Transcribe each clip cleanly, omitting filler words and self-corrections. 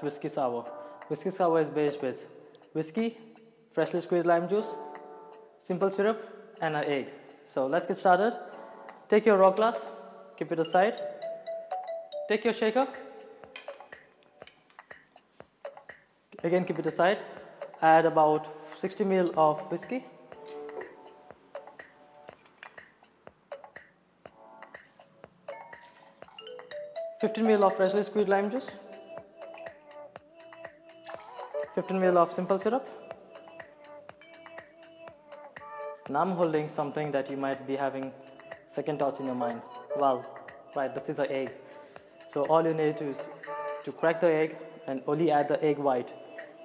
Whiskey sour. Whiskey sour is based with whiskey, freshly squeezed lime juice, simple syrup, and an egg. So let's get started. Take your rock glass, keep it aside. Take your shaker. Again, keep it aside. Add about 60 ml of whiskey. $15 ml of freshly squeezed lime juice. 15 ml of simple syrup. Now I'm holding something that you might be having second thoughts in your mind. Well, right, this is an egg. So all you need is to crack the egg and only add the egg white.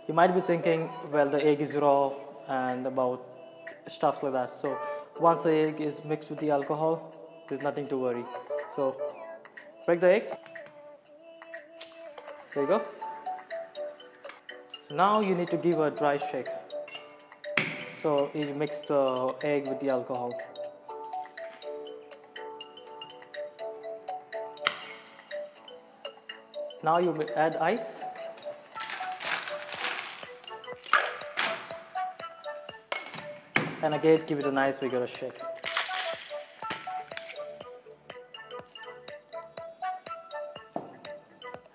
You might be thinking, well, the egg is raw and about stuff like that. So once the egg is mixed with the alcohol, there's nothing to worry. So break the egg. There you go. So now you need to give a dry shake. So you mix the egg with the alcohol. Now you add ice. And again, give it a nice vigorous shake.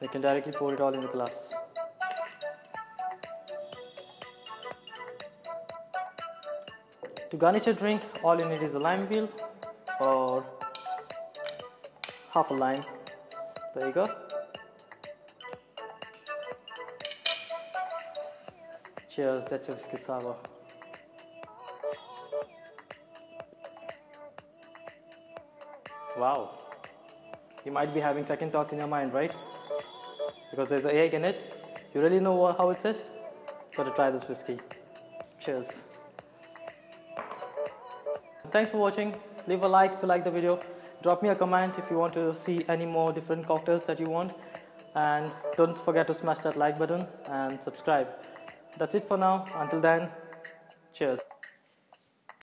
You can directly pour it all in the glass. To garnish your drink, all you need is a lime wheel or half a lime. There you go. Cheers, that's your whiskey sour. Wow, you might be having second thoughts in your mind, right? Because there's an egg in it. You really know how it tastes? Gotta try this whiskey. Cheers. Thanks for watching. Leave a like if you like the video. Drop me a comment if you want to see any more different cocktails that you want. And don't forget to smash that like button and subscribe. That's it for now. Until then, cheers.